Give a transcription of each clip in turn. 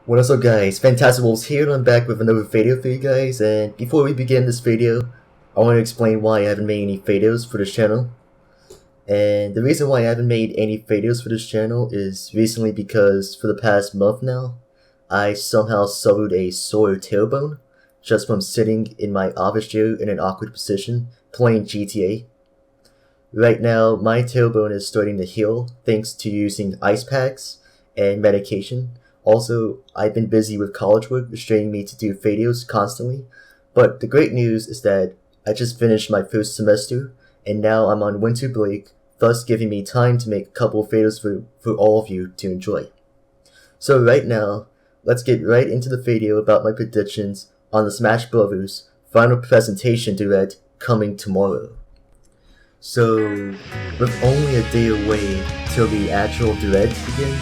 What is up guys, Fantastic Wolves here and I'm back with another video for you guys, and before we begin this video, I want to explain why I haven't made any videos for this channel. And the reason why I haven't made any videos for this channel is recently because for the past month now, I somehow suffered a sore tailbone just from sitting in my office chair in an awkward position playing GTA. Right now, my tailbone is starting to heal thanks to using ice packs and medication. Also, I've been busy with college work, restraining me to do videos constantly, but the great news is that I just finished my first semester, and now I'm on winter break, thus giving me time to make a couple of videos for all of you to enjoy. So right now, let's get right into the video about my predictions on the Smash Brothers final presentation direct coming tomorrow. So, with only a day away till the actual direct begins,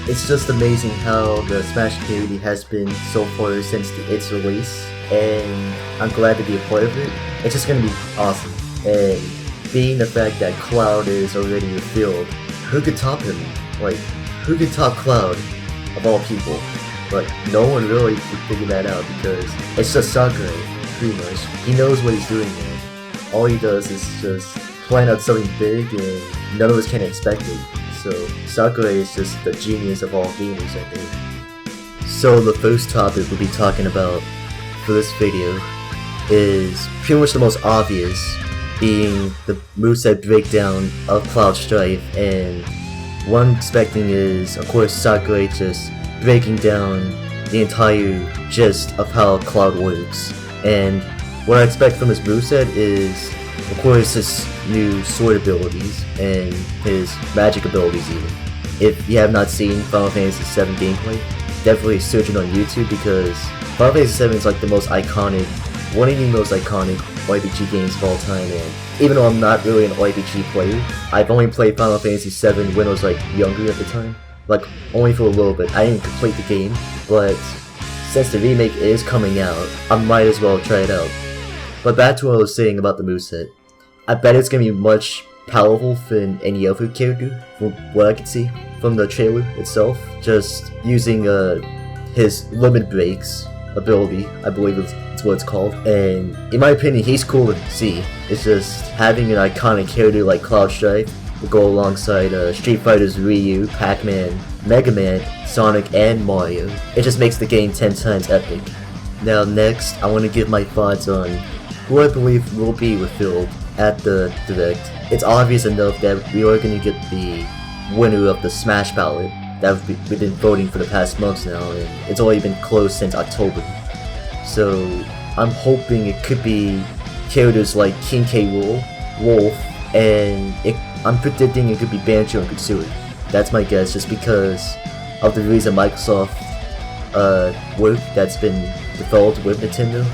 it's just amazing how the Smash community has been so far since its release, and I'm glad to be a part of it. It's just gonna be awesome, and being the fact that Cloud is already revealed, who could top him? Like, who could top Cloud, of all people? But no one really could figure that out because it's just Sakurai, pretty much. He knows what he's doing now. All he does is just plan out something big and none of us can expect it. So Sakurai is just the genius of all gamers, I think. So the first topic we'll be talking about for this video is pretty much the most obvious, being the moveset breakdown of Cloud Strife, and what I'm expecting is, of course, Sakurai just breaking down the entire gist of how Cloud works. And what I expect from his moveset is, of course, his new sword abilities and his magic abilities even. If you have not seen Final Fantasy VII gameplay, definitely search it on YouTube because Final Fantasy VII is like the most iconic, one of the most iconic RPG games of all time, and even though I'm not really an RPG player, I've only played Final Fantasy VII when I was like younger at the time, like only for a little bit. I didn't complete the game, but since the remake is coming out, I might as well try it out. But back to what I was saying about the moveset. I bet it's gonna be much powerful than any other character, from what I can see from the trailer itself. Just using his limit breaks ability, I believe it's what it's called. And in my opinion, he's cool to see. It's just having an iconic character like Cloud Strife will go alongside Street Fighter's Ryu, Pac-Man, Mega Man, Sonic, and Mario. It just makes the game 10 times epic. Now next, I want to give my thoughts on who I believe will be revealed at the direct. It's obvious enough that we are going to get the winner of the Smash ballot that we've been voting for the past months now, and it's already been closed since October. So I'm hoping it could be characters like King K. Rool, Wolf, and I'm predicting it could be Banjo and Kazooie. That's my guess, just because of the recent Microsoft work that's been developed with Nintendo.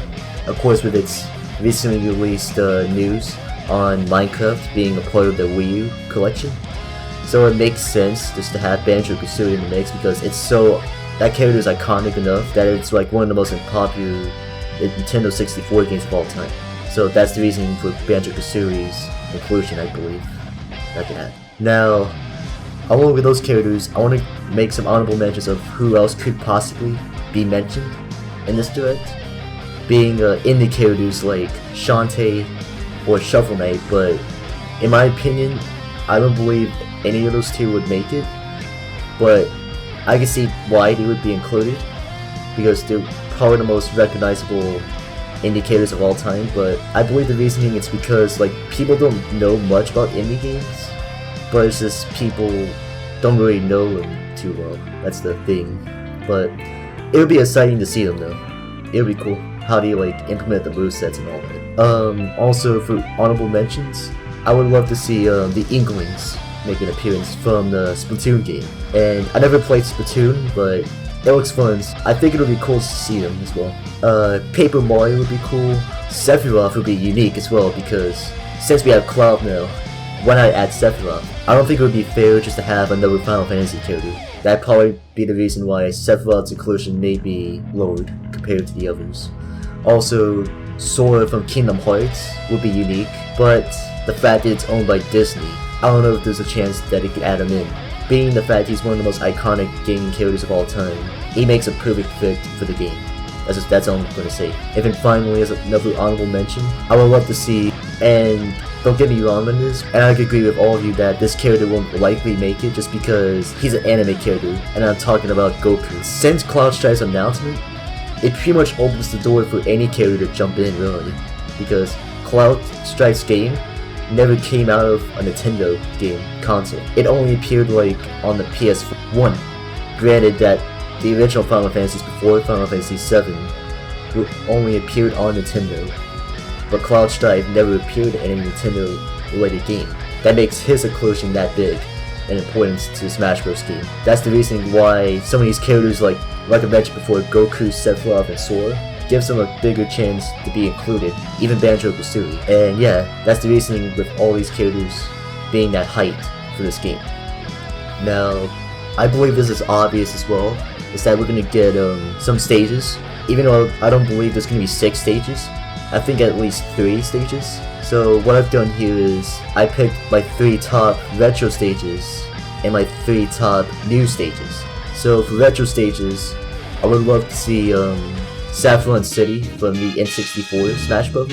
Of course, with its recently released news on Minecraft being a part of the Wii U collection. So it makes sense just to have Banjo-Kazooie in the mix because it's so, that character is iconic enough that it's like one of the most popular Nintendo 64 games of all time. So that's the reason for Banjo-Kazooie's inclusion, I believe. I can add. Now, along with those characters, I want to make some honorable mentions of who else could possibly be mentioned in this direct. Being indie characters like Shantae or Shovel Knight, but in my opinion, I don't believe any of those two would make it, but I can see why they would be included, because they're probably the most recognizable indicators of all time. But I believe the reasoning is because like people don't know much about indie games, but it's just people don't really know them too well. That's the thing. But it would be exciting to see them though. It would be cool how they like implement the movesets and all that. Also for honorable mentions, I would love to see the Inklings make an appearance from the Splatoon game. And I never played Splatoon, but it looks fun. I think it would be cool to see them as well. Paper Mario would be cool. Sephiroth would be unique as well because since we have Cloud now, why not add Sephiroth? I don't think it would be fair just to have another Final Fantasy character. That'd probably be the reason why Sephiroth's inclusion may be lowered compared to the others. Also, Sora from Kingdom Hearts would be unique, but the fact that it's owned by Disney, I don't know if there's a chance that it could add him in. Being the fact he's one of the most iconic gaming characters of all time, he makes a perfect fit for the game. That's all I'm going to say. And then finally, as another honorable mention, I would love to see, and don't get me wrong on this, and I agree with all of you that this character won't likely make it just because he's an anime character, and I'm talking about Goku. Since Cloud Stripe's announcement, it pretty much opens the door for any character to jump in, really, because Cloud Stripe's game never came out of a Nintendo game console. It only appeared like on the PS1. Granted that the original Final Fantasies before Final Fantasy VII only appeared on Nintendo, but Cloud Stripe never appeared in a Nintendo-related game. That makes his inclusion that big and important to the Smash Bros. Game. That's the reason why some of these characters, like I mentioned before, Goku, Sephiroth, and Sora, gives them a bigger chance to be included, even Banjo-Kazooie. And yeah, that's the reasoning with all these characters being that height for this game. Now, I believe this is obvious as well, is that we're gonna get some stages. Even though I don't believe there's gonna be 6 stages, I think at least 3 stages. So what I've done here is I picked my 3 top retro stages and my 3 top new stages. So for retro stages, I would love to see Saffron City from the N64 Smash Bros.,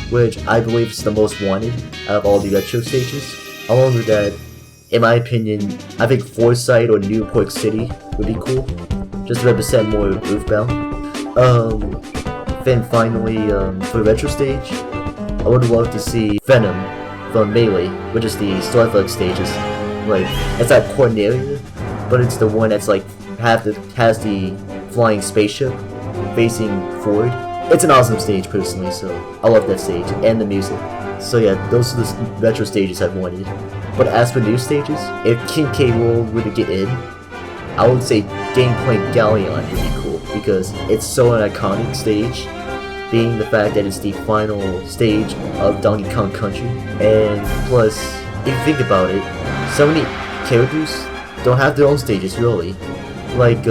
which I believe is the most wanted out of all the retro stages. Along with that, in my opinion, I think Fourside or Newport City would be cool, just to represent more Earthbound. Then finally, for retro stage, I would love to see Venom from Melee, which is the Star Fox stages. Like, it's that Cornelia, but it's the one that's like has the flying spaceship facing forward. It's an awesome stage personally, so I love that stage and the music. So yeah, those are the retro stages I've wanted. But as for new stages, if King K. Rool were to get in, I would say Gangplank Galleon would be cool because it's so an iconic stage, being the fact that it's the final stage of Donkey Kong Country. And plus, if you think about it, so many characters don't have their own stages really. Like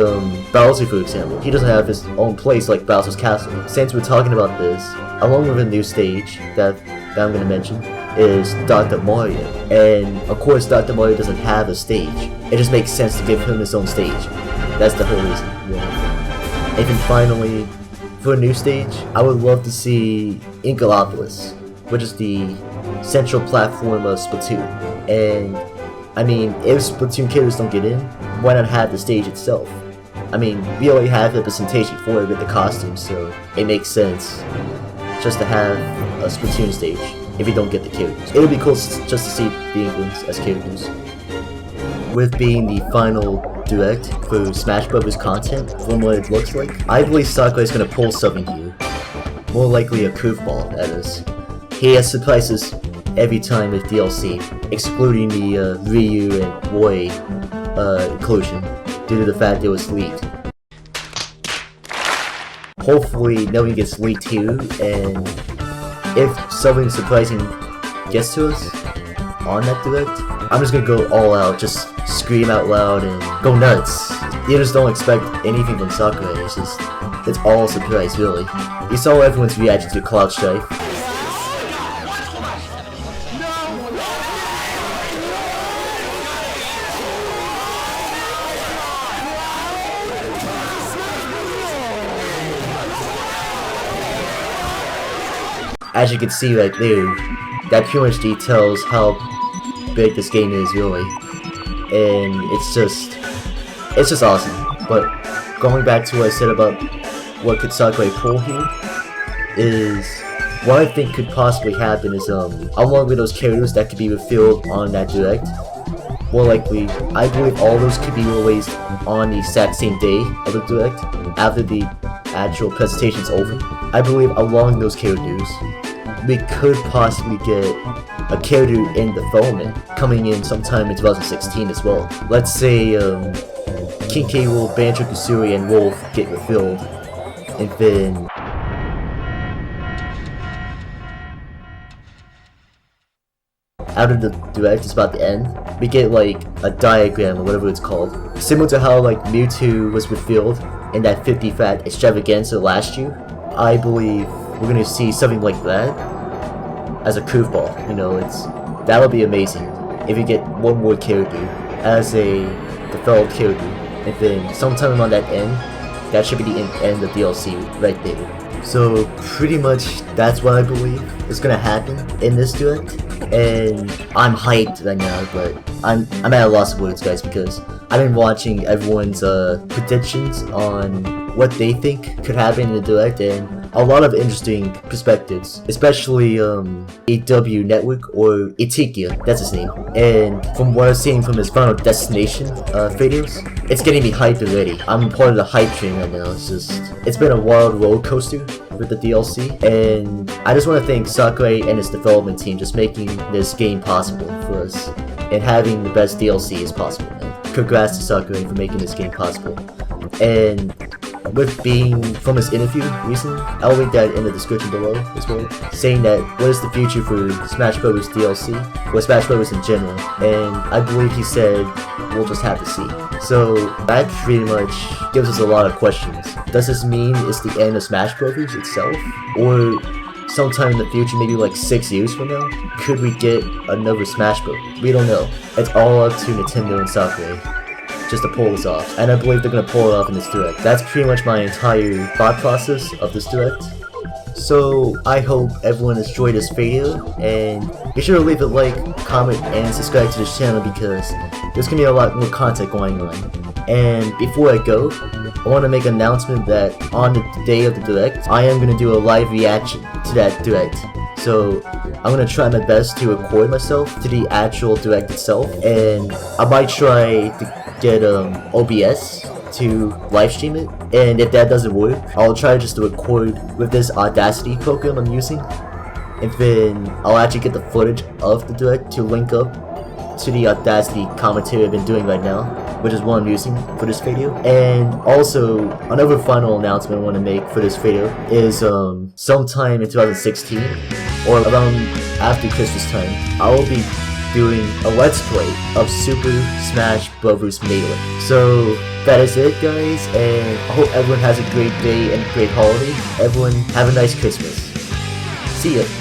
Bowser, for example, he doesn't have his own place like Bowser's Castle. Since we're talking about this, along with a new stage that I'm gonna mention is Dr. Mario. And of course Dr. Mario doesn't have a stage. It just makes sense to give him his own stage. That's the whole reason. Yeah. And then finally, for a new stage, I would love to see Inkalopolis, which is the central platform of Splatoon. And I mean, if Splatoon characters don't get in, why not have the stage itself? I mean, we already have representation for it with the costumes, so it makes sense just to have a Splatoon stage if you don't get the characters. It would be cool just to see the Inklings as characters. With being the final direct for Smash Bros. Content, from what it looks like, I believe Sakurai is going to pull something here. More likely a curveball, that is. He has surprises every time with DLC, excluding the Ryu and Roy inclusion, due to the fact it was leaked. Hopefully nothing gets leaked here, and if something surprising gets to us on that direct, I'm just gonna go all out, just scream out loud and go nuts. You just don't expect anything from Sakurai, it's all a surprise really. You saw everyone's reaction to Cloud Stripe. As you can see right there, that pretty much details how big this game is really, and it's just awesome. But going back to what I said about what could Sakurai pull here, is what I think could possibly happen is along with those characters that could be revealed on that direct, more likely I believe all those could be released on the exact same day of the direct after the actual presentation's over. I believe along those characters, we could possibly get a character in development coming in sometime in 2016 as well. Let's say King K. Rool, Banjo-Kazooie, and Wolf get revealed, and then out of the direct is about to end, we get like a diagram or whatever it's called, similar to how like Mewtwo was revealed in that 50 Fat Extravaganza last year. I believe we're gonna see something like that as a curveball. You know, that would be amazing if you get one more character as a developed character and then sometime around that end, that should be the end of DLC right there. So pretty much that's what I believe is gonna happen in this direct, and I'm hyped right now, but I'm at a loss of words, guys, because I've been watching everyone's predictions on what they think could happen in the direct, and a lot of interesting perspectives, especially AW Network, or Itikia, that's his name. And from what I've seen from his Final Destination videos, it's getting me hyped already. I'm part of the hype train right now. It's been a wild roller coaster with the DLC, and I just want to thank Sakurai and his development team just making this game possible for us and having the best DLC as possible, man. Congrats to Sakurai for making this game possible. And with being from his interview recently, I'll link that in the description below as well, saying that what is the future for Smash Bros. DLC, or Smash Bros. In general, and I believe he said we'll just have to see. So that pretty much gives us a lot of questions. Does this mean it's the end of Smash Bros. Itself? Or sometime in the future, maybe like 6 years from now, could we get another Smash Bros? We don't know. It's all up to Nintendo and Sakurai just to pull this off, and I believe they're gonna pull it off in this direct. That's pretty much my entire thought process of this direct. So I hope everyone enjoyed this video, and be sure to leave a like, comment, and subscribe to this channel because there's gonna be a lot more content going on. And before I go, I want to make an announcement that on the day of the direct, I am gonna do a live reaction to that direct. So I'm gonna try my best to record myself to the actual direct itself, and I might try to get OBS to live stream it, and if that doesn't work, I'll try just to record with this Audacity program I'm using, and then I'll actually get the footage of the direct to link up to the Audacity commentary I've been doing right now, which is what I'm using for this video. And also, another final announcement I want to make for this video is sometime in 2016, or around after Christmas time, I will be doing a Let's Play of Super Smash Bros. Melee. So that is it, guys, and I hope everyone has a great day and a great holiday. Everyone have a nice Christmas. See ya.